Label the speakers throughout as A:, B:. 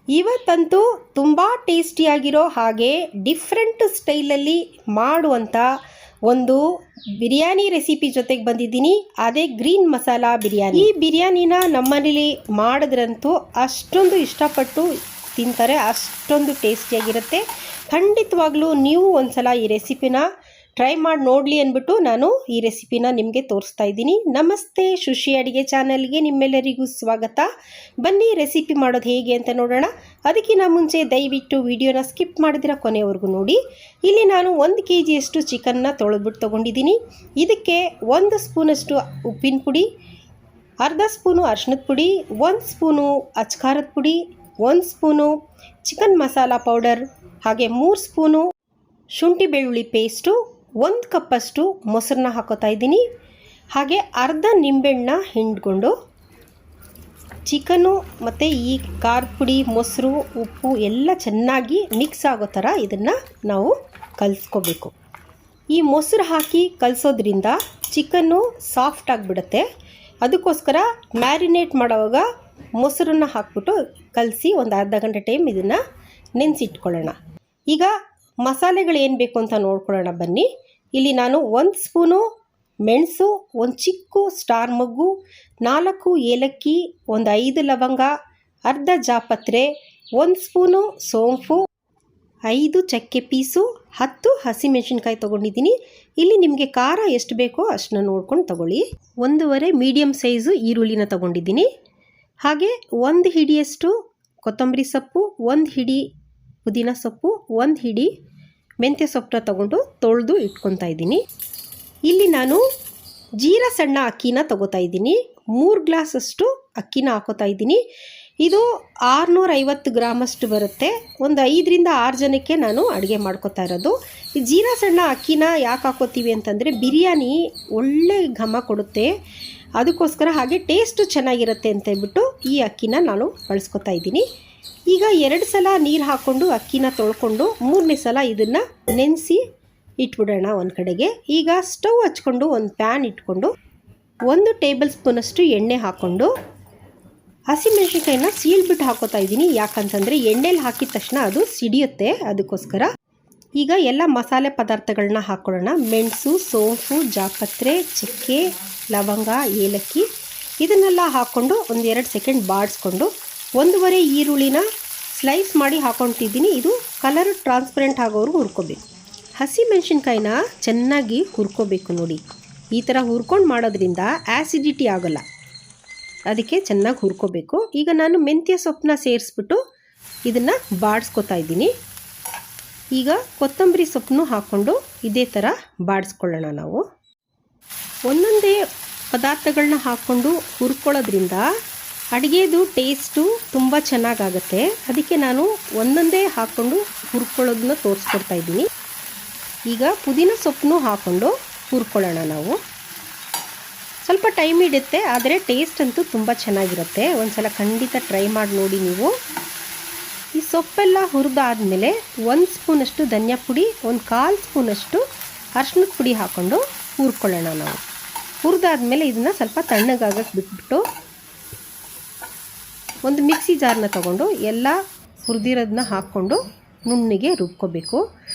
A: ಇವತ್ತಂತೂ ತುಂಬ ಟೇಸ್ಟಿಯಾಗಿರೋ ಹಾಗೆ ಡಿಫ್ರೆಂಟ್ ಸ್ಟೈಲಲ್ಲಿ ಮಾಡುವಂಥ ಒಂದು ಬಿರಿಯಾನಿ ರೆಸಿಪಿ ಜೊತೆಗೆ ಬಂದಿದ್ದೀನಿ. ಅದೇ ಗ್ರೀನ್ ಮಸಾಲಾ ಬಿರಿಯಾನಿ. ಈ ಬಿರಿಯಾನಿನ ನಮ್ಮನೇಲಿ ಮಾಡಿದ್ರಂತೂ ಅಷ್ಟೊಂದು ಇಷ್ಟಪಟ್ಟು ತಿಂತಾರೆ, ಅಷ್ಟೊಂದು ಟೇಸ್ಟಿಯಾಗಿರುತ್ತೆ. ಖಂಡಿತವಾಗ್ಲೂ ನೀವು ಒಂದ್ಸಲ ಈ ರೆಸಿಪಿನ ಟ್ರೈ ಮಾಡಿ ನೋಡಲಿ ಅಂದ್ಬಿಟ್ಟು ನಾನು ಈ ರೆಸಿಪಿನ ನಿಮಗೆ ತೋರಿಸ್ತಾ ಇದ್ದೀನಿ. ನಮಸ್ತೆ, ಶುಷಿ ಅಡುಗೆ ಚಾನಲ್ಗೆ ನಿಮ್ಮೆಲ್ಲರಿಗೂ ಸ್ವಾಗತ. ಬನ್ನಿ ರೆಸಿಪಿ ಮಾಡೋದು ಹೇಗೆ ಅಂತ ನೋಡೋಣ. ಅದಕ್ಕಿಂತ ಮುಂಚೆ ದಯವಿಟ್ಟು ವಿಡಿಯೋನ ಸ್ಕಿಪ್ ಮಾಡಿದಿರ ಕೊನೆವರೆಗೂ ನೋಡಿ. ಇಲ್ಲಿ ನಾನು 1 kg ಚಿಕನ್ನ ತೊಳೆದ್ಬಿಟ್ಟು ತೊಗೊಂಡಿದ್ದೀನಿ. ಇದಕ್ಕೆ 1 ಸ್ಪೂನಷ್ಟು ಉಪ್ಪಿನ ಪುಡಿ, ಅರ್ಧ ಸ್ಪೂನು ಅರಿಶಿಣದ ಪುಡಿ, 1 ಸ್ಪೂನು ಅಚ್ಕಾರದ ಪುಡಿ, 1 ಸ್ಪೂನು ಚಿಕನ್ ಮಸಾಲ ಪೌಡರ್, ಹಾಗೆ 3 ಸ್ಪೂನು ಶುಂಠಿ ಬೆಳ್ಳುಳ್ಳಿ ಪೇಸ್ಟು, 1 ಕಪ್ಪಷ್ಟು ಮೊಸರನ್ನ ಹಾಕೋತಾ ಇದ್ದೀನಿ. ಹಾಗೆ ಅರ್ಧ ನಿಂಬೆಹಣ್ಣು ಹಿಂಡ್ಕೊಂಡು ಚಿಕನ್ನು ಮತ್ತು ಈ ಖಾರದ ಪುಡಿ, ಮೊಸರು, ಉಪ್ಪು ಎಲ್ಲ ಚೆನ್ನಾಗಿ ಮಿಕ್ಸ್ ಆಗೋ ಥರ ಇದನ್ನು ನಾವು ಕಲಿಸ್ಕೋಬೇಕು. ಈ ಮೊಸರು ಹಾಕಿ ಕಲಿಸೋದ್ರಿಂದ ಚಿಕನ್ನು ಸಾಫ್ಟ್ ಆಗಿಬಿಡುತ್ತೆ. ಅದಕ್ಕೋಸ್ಕರ ಮ್ಯಾರಿನೇಟ್ ಮಾಡೋವಾಗ ಮೊಸರನ್ನು ಹಾಕ್ಬಿಟ್ಟು ಕಲಸಿ ಒಂದು ಅರ್ಧ ಗಂಟೆ ಟೈಮ್ ಇದನ್ನು ನೆನೆಸಿಟ್ಕೊಳ್ಳೋಣ. ಈಗ ಮಸಾಲೆಗಳು ಏನು ಬೇಕು ಅಂತ ನೋಡ್ಕೊಳ್ಳೋಣ ಬನ್ನಿ. ಇಲ್ಲಿ ನಾನು 1 ಸ್ಪೂನು ಮೆಣಸು, 1 ಚಿಕ್ಕ ಸ್ಟಾರ್ ಮೊಗ್ಗು, 4 ಏಲಕ್ಕಿ, 5 ಲವಂಗ, ಅರ್ಧ ಜಾಪತ್ರೆ, 1 ಸ್ಪೂನು ಸೋಂಪು, 5 ಚಕ್ಕೆ ಪೀಸು, 10 ಹಸಿಮೆಣಸಿನ್ಕಾಯಿ ತೊಗೊಂಡಿದ್ದೀನಿ. ಇಲ್ಲಿ ನಿಮಗೆ ಖಾರ ಎಷ್ಟು ಬೇಕೋ ಅಷ್ಟನ್ನ ನೋಡ್ಕೊಂಡು ತೊಗೊಳ್ಳಿ. 1.5 ಮೀಡಿಯಮ್ ಸೈಜು ಈರುಳ್ಳಿನ ತೊಗೊಂಡಿದ್ದೀನಿ. ಹಾಗೆ 1 ಹಿಡಿಯಷ್ಟು ಕೊತ್ತಂಬರಿ ಸೊಪ್ಪು, 1 ಹಿಡಿ ಪುದೀನ ಸೊಪ್ಪು, 1 ಹಿಡಿ ಮೆಂತ್ಯ ಸೊಪ್ಪನ್ನ ತೊಗೊಂಡು ತೊಳೆದು ಇಟ್ಕೊತಾ ಇದ್ದೀನಿ. ಇಲ್ಲಿ ನಾನು ಜೀರಾ ಸಣ್ಣ ಅಕ್ಕಿನ ತೊಗೋತಾ ಇದ್ದೀನಿ. 3 ಗ್ಲಾಸಷ್ಟು ಅಕ್ಕಿನ ಹಾಕೋತಾ ಇದ್ದೀನಿ. ಇದು 650 ಗ್ರಾಮಷ್ಟು ಬರುತ್ತೆ. ಒಂದು 5ರಿಂದ 6 ಜನಕ್ಕೆ ನಾನು ಅಡುಗೆ ಮಾಡ್ಕೋತಾ ಇರೋದು. ಈ ಜೀರಾ ಸಣ್ಣ ಅಕ್ಕಿನ ಯಾಕೆ ಹಾಕೋತೀವಿ ಅಂತಂದರೆ ಬಿರಿಯಾನಿ ಒಳ್ಳೆ ಘಮ ಕೊಡುತ್ತೆ, ಅದಕ್ಕೋಸ್ಕರ. ಹಾಗೆ ಟೇಸ್ಟು ಚೆನ್ನಾಗಿರುತ್ತೆ ಅಂತ ಹೇಳ್ಬಿಟ್ಟು ಈ ಅಕ್ಕಿನ ನಾನು ಬಳಸ್ಕೊತಾ ಇದ್ದೀನಿ. ಈಗ 2 ಸಲ ನೀರು ಹಾಕ್ಕೊಂಡು ಅಕ್ಕಿನ ತೊಳ್ಕೊಂಡು 3ನೇ ಸಲ ಇದನ್ನು ನೆನೆಸಿ ಇಟ್ಬಿಡೋಣ ಒಂದು ಕಡೆಗೆ. ಈಗ ಸ್ಟವ್ ಹಚ್ಕೊಂಡು ಒಂದು ಪ್ಯಾನ್ ಇಟ್ಕೊಂಡು 1 ಟೇಬಲ್ ಸ್ಪೂನಷ್ಟು ಎಣ್ಣೆ ಹಾಕ್ಕೊಂಡು ಹಸಿಮೆಣಸಿನ್ಕಾಯಿನ ಸೀಳ್ಬಿಟ್ಟು ಹಾಕೋತಾ ಇದ್ದೀನಿ. ಯಾಕಂತಂದರೆ ಎಣ್ಣೆಲಿ ಹಾಕಿದ ತಕ್ಷಣ ಅದು ಸಿಡಿಯುತ್ತೆ, ಅದಕ್ಕೋಸ್ಕರ. ಈಗ ಎಲ್ಲ ಮಸಾಲೆ ಪದಾರ್ಥಗಳನ್ನ ಹಾಕ್ಕೊಳ್ಳೋಣ. ಮೆಣಸು, ಸೋಂಪು, ಜಾಪತ್ರೆ, ಚಕ್ಕೆ, ಲವಂಗ, ಏಲಕ್ಕಿ ಇದನ್ನೆಲ್ಲ ಹಾಕ್ಕೊಂಡು ಒಂದು 2 ಸೆಕೆಂಡ್ ಬಾಡಿಸ್ಕೊಂಡು 1.5 ಈರುಳ್ಳಿನ ಸ್ಲೈಸ್ ಮಾಡಿ ಹಾಕ್ಕೊತಿದ್ದೀನಿ. ಇದು ಕಲರ್ ಟ್ರಾನ್ಸ್ಪರೆಂಟ್ ಆಗೋರು ಹುರ್ಕೋಬೇಕು. ಹಸಿ ಮೆಣಸಿನ್ಕಾಯಿನ ಚೆನ್ನಾಗಿ ಹುರ್ಕೋಬೇಕು. ನೋಡಿ, ಈ ಥರ ಹುರ್ಕೊಂಡು ಮಾಡೋದ್ರಿಂದ ಆ್ಯಸಿಡಿಟಿ ಆಗೋಲ್ಲ, ಅದಕ್ಕೆ ಚೆನ್ನಾಗಿ ಹುರ್ಕೋಬೇಕು. ಈಗ ನಾನು ಮೆಂತ್ಯ ಸೊಪ್ಪನ್ನ ಸೇರಿಸ್ಬಿಟ್ಟು ಇದನ್ನು ಬಾಡಿಸ್ಕೊತಾ ಇದ್ದೀನಿ. ಈಗ ಕೊತ್ತಂಬರಿ ಸೊಪ್ಪನ್ನು ಹಾಕ್ಕೊಂಡು ಇದೇ ಥರ ಬಾಡಿಸ್ಕೊಳ್ಳೋಣ. ನಾವು ಒಂದೊಂದೇ ಪದಾರ್ಥಗಳನ್ನ ಹಾಕ್ಕೊಂಡು ಹುರ್ಕೊಳ್ಳೋದ್ರಿಂದ ಅಡುಗೆದು ಟೇಸ್ಟು ತುಂಬ ಚೆನ್ನಾಗಾಗುತ್ತೆ. ಅದಕ್ಕೆ ನಾನು ಒಂದೊಂದೇ ಹಾಕ್ಕೊಂಡು ಹುರ್ಕೊಳ್ಳೋದನ್ನ ತೋರಿಸ್ಕೊಡ್ತಾ ಇದ್ದೀನಿ. ಈಗ ಪುದೀನ ಸೊಪ್ಪನ್ನು ಹಾಕ್ಕೊಂಡು ಹುರ್ಕೊಳ್ಳೋಣ. ನಾವು ಸ್ವಲ್ಪ ಟೈಮ್ ಹಿಡಿಯುತ್ತೆ, ಆದರೆ ಟೇಸ್ಟ್ ಅಂತೂ ತುಂಬ ಚೆನ್ನಾಗಿರುತ್ತೆ. ಒಂದು ಸಲ ಖಂಡಿತ ಟ್ರೈ ಮಾಡಿ ನೋಡಿ ನೀವು. ಈ ಸೊಪ್ಪೆಲ್ಲ ಹುರಿದಾದ್ಮೇಲೆ 1 ಸ್ಪೂನಷ್ಟು ಧನಿಯಾ ಪುಡಿ, 1/4 ಸ್ಪೂನಷ್ಟು ಅರಿಶಿಣದ ಪುಡಿ ಹಾಕ್ಕೊಂಡು ಹುರ್ಕೊಳ್ಳೋಣ. ನಾವು ಹುರಿದಾದ್ಮೇಲೆ ಇದನ್ನು ಸ್ವಲ್ಪ ತಣ್ಣಗಾಗಕ್ಕೆ ಬಿಟ್ಬಿಟ್ಟು ಒಂದು ಮಿಕ್ಸಿ ಜಾರನ್ನ ತೊಗೊಂಡು ಎಲ್ಲ ಹುರಿದಿರೋದನ್ನ ಹಾಕ್ಕೊಂಡು ನುಣ್ಣಗೆ ರುಬ್ಕೋಬೇಕು.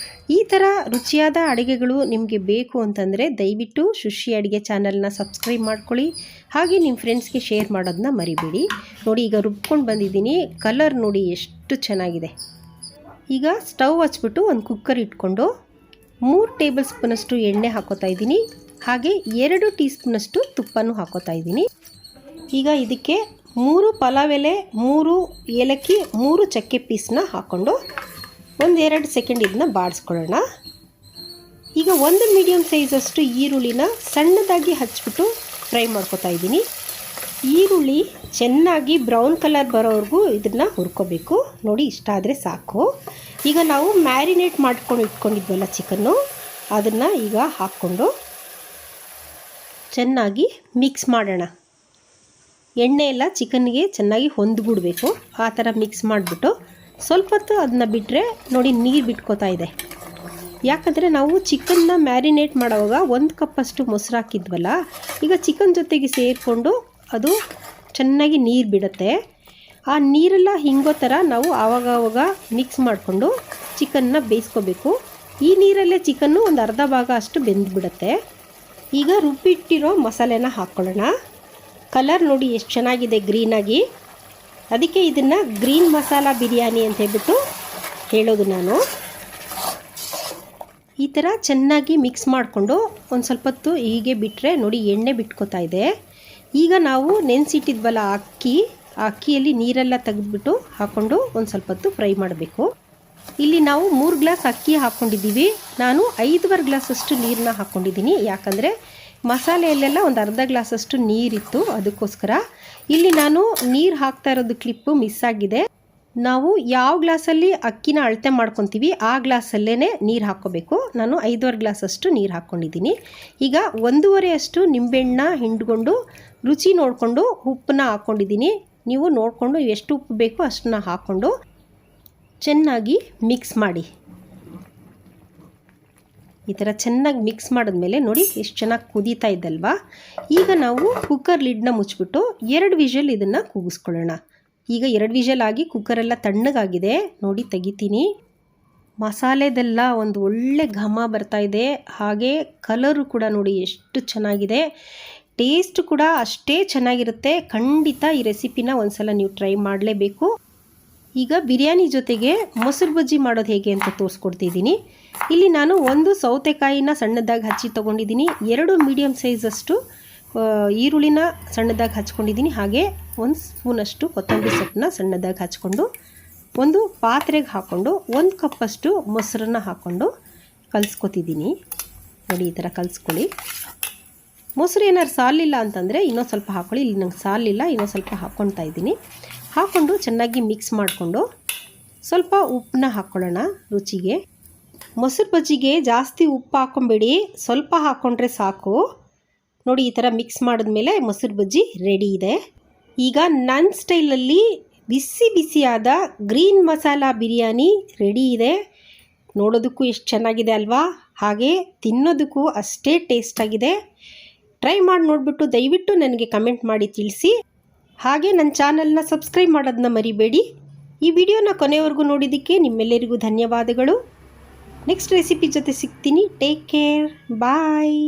A: ಈ ಥರ ರುಚಿಯಾದ ಅಡುಗೆಗಳು ನಿಮಗೆ ಬೇಕು ಅಂತಂದರೆ ದಯವಿಟ್ಟು ಶುಷಿ ಅಡುಗೆ ಚಾನಲ್ನ ಸಬ್ಸ್ಕ್ರೈಬ್ ಮಾಡ್ಕೊಳ್ಳಿ. ಹಾಗೆ ನಿಮ್ಮ ಫ್ರೆಂಡ್ಸ್ಗೆ ಶೇರ್ ಮಾಡೋದನ್ನ ಮರಿಬೇಡಿ. ನೋಡಿ, ಈಗ ರುಬ್ಕೊಂಡು ಬಂದಿದ್ದೀನಿ. ಕಲರ್ ನೋಡಿ ಎಷ್ಟು ಚೆನ್ನಾಗಿದೆ. ಈಗ ಸ್ಟವ್ ಹಚ್ಬಿಟ್ಟು ಒಂದು ಕುಕ್ಕರ್ ಇಟ್ಕೊಂಡು 3 ಟೇಬಲ್ ಸ್ಪೂನಷ್ಟು ಎಣ್ಣೆ ಹಾಕೋತಾ ಇದ್ದೀನಿ. ಹಾಗೆ 2 ಟೀ ಸ್ಪೂನಷ್ಟು ತುಪ್ಪನೂ ಹಾಕೋತಾ ಇದ್ದೀನಿ. ಈಗ ಇದಕ್ಕೆ 3 ಪಲಾವ್ ಎಲೆ, 3 ಏಲಕ್ಕಿ, 3 ಚಕ್ಕೆ ಪೀಸನ್ನ ಹಾಕ್ಕೊಂಡು ಒಂದು 2 ಸೆಕೆಂಡ್ ಇದನ್ನ ಬಾಡಿಸ್ಕೊಳ್ಳೋಣ. ಈಗ 1 ಮೀಡಿಯಮ್ ಸೈಜಷ್ಟು ಈರುಳ್ಳಿನ ಸಣ್ಣದಾಗಿ ಹಚ್ಬಿಟ್ಟು ಫ್ರೈ ಮಾಡ್ಕೊತಾ ಇದ್ದೀನಿ. ಈರುಳ್ಳಿ ಚೆನ್ನಾಗಿ ಬ್ರೌನ್ ಕಲರ್ ಬರೋವರೆಗೂ ಇದನ್ನು ಹುರ್ಕೋಬೇಕು. ನೋಡಿ, ಇಷ್ಟ ಆದರೆ ಸಾಕು. ಈಗ ನಾವು ಮ್ಯಾರಿನೇಟ್ ಮಾಡ್ಕೊಂಡು ಇಟ್ಕೊಂಡಿದ್ವಲ್ಲ ಚಿಕನ್ನು, ಅದನ್ನು ಈಗ ಹಾಕ್ಕೊಂಡು ಚೆನ್ನಾಗಿ ಮಿಕ್ಸ್ ಮಾಡೋಣ. ಎಣ್ಣೆ ಎಲ್ಲ ಚಿಕನ್ಗೆ ಚೆನ್ನಾಗಿ ಹೊಂದ್ಬಿಡ್ಬೇಕು. ಆ ಥರ ಮಿಕ್ಸ್ ಮಾಡಿಬಿಟ್ಟು ಸ್ವಲ್ಪ ಹೊತ್ತು ಅದನ್ನ ಬಿಟ್ಟರೆ ನೋಡಿ ನೀರು ಬಿಟ್ಕೋತಾ ಇದೆ. ಯಾಕಂದರೆ ನಾವು ಚಿಕನ್ನ ಮ್ಯಾರಿನೇಟ್ ಮಾಡೋವಾಗ 1 ಕಪ್ಪಷ್ಟು ಮೊಸರು ಹಾಕಿದ್ವಲ್ಲ, ಈಗ ಚಿಕನ್ ಜೊತೆಗೆ ಸೇರಿಕೊಂಡು ಅದು ಚೆನ್ನಾಗಿ ನೀರು ಬಿಡುತ್ತೆ. ಆ ನೀರೆಲ್ಲ ಹಿಂಗೋ ಥರ ನಾವು ಆವಾಗ ಮಿಕ್ಸ್ ಮಾಡಿಕೊಂಡು ಚಿಕನ್ನ ಬೇಯಿಸ್ಕೋಬೇಕು. ಈ ನೀರಲ್ಲೇ ಚಿಕನ್ನು ಒಂದು ಅರ್ಧ ಭಾಗ ಅಷ್ಟು ಬೆಂದುಬಿಡುತ್ತೆ. ಈಗ ರುಬ್ಬಿಟ್ಟಿರೋ ಮಸಾಲೆನ ಹಾಕ್ಕೊಳ್ಳೋಣ. ಕಲರ್ ನೋಡಿ ಎಷ್ಟು ಚೆನ್ನಾಗಿದೆ ಗ್ರೀನಾಗಿ. ಅದಕ್ಕೆ ಇದನ್ನು ಗ್ರೀನ್ ಮಸಾಲ ಬಿರಿಯಾನಿ ಅಂತ ಹೇಳ್ಬಿಟ್ಟು ಹೇಳೋದು ನಾನು. ಈ ಥರ ಚೆನ್ನಾಗಿ ಮಿಕ್ಸ್ ಮಾಡಿಕೊಂಡು ಒಂದು ಸ್ವಲ್ಪ ಹೊತ್ತು ಹೀಗೆ ಬಿಟ್ಟರೆ ನೋಡಿ ಎಣ್ಣೆ ಬಿಟ್ಕೋತಾ ಇದೆ. ಈಗ ನಾವು ನೆನೆಸಿಟ್ಟಿದ್ವಲ್ಲ ಅಕ್ಕಿಯಲ್ಲಿ ನೀರೆಲ್ಲ ತೆಗೆದುಬಿಟ್ಟು ಹಾಕ್ಕೊಂಡು ಒಂದು ಸ್ವಲ್ಪ ಹೊತ್ತು ಫ್ರೈ ಮಾಡಬೇಕು. ಇಲ್ಲಿ ನಾವು 3 ಗ್ಲಾಸ್ ಅಕ್ಕಿ ಹಾಕ್ಕೊಂಡಿದ್ದೀವಿ. ನಾನು 5.25 ಗ್ಲಾಸಷ್ಟು ನೀರನ್ನ ಹಾಕ್ಕೊಂಡಿದ್ದೀನಿ. ಯಾಕಂದರೆ ಮಸಾಲೆಯಲ್ಲೆಲ್ಲ ಒಂದು ಅರ್ಧ ಗ್ಲಾಸಷ್ಟು ನೀರಿತ್ತು, ಅದಕ್ಕೋಸ್ಕರ. ಇಲ್ಲಿ ನಾನು ನೀರು ಹಾಕ್ತಾ ಇರೋದು ಕ್ಲಿಪ್ಪು ಮಿಸ್ ಆಗಿದೆ. ನಾವು ಯಾವ ಗ್ಲಾಸಲ್ಲಿ ಅಕ್ಕಿನ ಅಳತೆ ಮಾಡ್ಕೊತೀವಿ ಆ ಗ್ಲಾಸಲ್ಲೇ ನೀರು ಹಾಕ್ಕೋಬೇಕು. ನಾನು 5.25 ಗ್ಲಾಸಷ್ಟು ನೀರು ಹಾಕ್ಕೊಂಡಿದ್ದೀನಿ. ಈಗ 1.5 ಅಷ್ಟು ನಿಂಬೆಹಣ್ಣ ಹಿಂಡ್ಕೊಂಡು ರುಚಿ ನೋಡಿಕೊಂಡು ಉಪ್ಪನ್ನ ಹಾಕ್ಕೊಂಡಿದ್ದೀನಿ. ನೀವು ನೋಡಿಕೊಂಡು ಎಷ್ಟು ಉಪ್ಪು ಬೇಕೋ ಅಷ್ಟನ್ನ ಹಾಕ್ಕೊಂಡು ಚೆನ್ನಾಗಿ ಮಿಕ್ಸ್ ಮಾಡಿ. ಈ ಥರ ಚೆನ್ನಾಗಿ ಮಿಕ್ಸ್ ಮಾಡಿದ್ಮೇಲೆ ನೋಡಿ ಎಷ್ಟು ಚೆನ್ನಾಗಿ ಕುದೀತಾ ಇದ್ದಲ್ವಾ. ಈಗ ನಾವು ಕುಕ್ಕರ್ ಲಿಡ್ನ ಮುಚ್ಚಿಬಿಟ್ಟು 2 ವಿಷಲ್ ಇದನ್ನು ಕೂಗಿಸ್ಕೊಳ್ಳೋಣ. ಈಗ 2 ವಿಷಲ್ ಆಗಿ ಕುಕ್ಕರೆಲ್ಲ ತಣ್ಣಗಾಗಿದೆ. ನೋಡಿ ತೆಗಿತೀನಿ. ಮಸಾಲೆದೆಲ್ಲ ಒಂದು ಒಳ್ಳೆ ಘಮ ಬರ್ತಾ ಇದೆ. ಹಾಗೆ ಕಲರು ಕೂಡ ನೋಡಿ ಎಷ್ಟು ಚೆನ್ನಾಗಿದೆ. ಟೇಸ್ಟ್ ಕೂಡ ಅಷ್ಟೇ ಚೆನ್ನಾಗಿರುತ್ತೆ. ಖಂಡಿತ ಈ ರೆಸಿಪಿನ ಒಂದ್ಸಲ ನೀವು ಟ್ರೈ ಮಾಡಲೇಬೇಕು. ಈಗ ಬಿರಿಯಾನಿ ಜೊತೆಗೆ ಮೊಸರು ಬಜ್ಜಿ ಮಾಡೋದು ಹೇಗೆ ಅಂತ ತೋರಿಸ್ಕೊಡ್ತಿದ್ದೀನಿ. ಇಲ್ಲಿ ನಾನು 1 ಸೌತೆಕಾಯಿನ ಸಣ್ಣದಾಗಿ ಹಚ್ಚಿ ತೊಗೊಂಡಿದ್ದೀನಿ. 2 ಮೀಡಿಯಮ್ ಸೈಜಷ್ಟು ಈರುಳ್ಳಿನ ಸಣ್ಣದಾಗಿ ಹಚ್ಕೊಂಡಿದ್ದೀನಿ. ಹಾಗೆ 1 ಸ್ಪೂನಷ್ಟು ಕೊತ್ತಂಬರಿ ಸೊಪ್ಪನ್ನ ಸಣ್ಣದಾಗಿ ಹಚ್ಕೊಂಡು ಒಂದು ಪಾತ್ರೆಗೆ ಹಾಕ್ಕೊಂಡು 1 ಕಪ್ಪಷ್ಟು ಮೊಸರನ್ನ ಹಾಕ್ಕೊಂಡು ಕಲಿಸ್ಕೊತಿದ್ದೀನಿ. ನೋಡಿ ಈ ಥರ ಕಲಿಸ್ಕೊಳ್ಳಿ. ಮೊಸರು ಏನಾದ್ರು ಸಾಲಿಲ್ಲ ಅಂತಂದರೆ ಇನ್ನೊಂದು ಸ್ವಲ್ಪ ಹಾಕ್ಕೊಳ್ಳಿ. ಇಲ್ಲಿ ನಂಗೆ ಸಾಲಿಲ್ಲ, ಇನ್ನೊಂದು ಸ್ವಲ್ಪ ಹಾಕ್ಕೊಳ್ತಾ ಇದ್ದೀನಿ. ಹಾಕ್ಕೊಂಡು ಚೆನ್ನಾಗಿ ಮಿಕ್ಸ್ ಮಾಡಿಕೊಂಡು ಸ್ವಲ್ಪ ಉಪ್ಪನ್ನ ಹಾಕ್ಕೊಳ್ಳೋಣ ರುಚಿಗೆ. ಮೊಸರು ಬಜ್ಜಿಗೆ ಜಾಸ್ತಿ ಉಪ್ಪು ಹಾಕ್ಕೊಂಬೇಡಿ, ಸ್ವಲ್ಪ ಹಾಕ್ಕೊಂಡ್ರೆ ಸಾಕು. ನೋಡಿ ಈ ಥರ ಮಿಕ್ಸ್ ಮಾಡಿದ್ಮೇಲೆ ಮೊಸರು ಬಜ್ಜಿ ರೆಡಿ ಇದೆ. ಈಗ ನನ್ನ ಸ್ಟೈಲಲ್ಲಿ ಬಿಸಿಯಾದ ಗ್ರೀನ್ ಮಸಾಲ ಬಿರಿಯಾನಿ ರೆಡಿ ಇದೆ. ನೋಡೋದಕ್ಕೂ ಎಷ್ಟು ಚೆನ್ನಾಗಿದೆ ಅಲ್ವಾ, ಹಾಗೆ ತಿನ್ನೋದಕ್ಕೂ ಅಷ್ಟೇ ಟೇಸ್ಟಾಗಿದೆ. ಟ್ರೈ ಮಾಡಿ ನೋಡಿಬಿಟ್ಟು ದಯವಿಟ್ಟು ನನಗೆ ಕಮೆಂಟ್ ಮಾಡಿ ತಿಳಿಸಿ. ಹಾಗೆ ನನ್ನ ಚಾನಲ್ನ ಸಬ್ಸ್ಕ್ರೈಬ್ ಮಾಡೋದನ್ನ ಮರಿಬೇಡಿ. ಈ ವಿಡಿಯೋನ ಕೊನೆವರೆಗೂ ನೋಡಿದ್ದಕ್ಕೆ ನಿಮ್ಮೆಲ್ಲರಿಗೂ ಧನ್ಯವಾದಗಳು. ನೆಕ್ಸ್ಟ್ ರೆಸಿಪಿ ಜೊತೆ ಸಿಗ್ತೀನಿ. ಟೇಕ್ ಕೇರ್, ಬಾಯ್.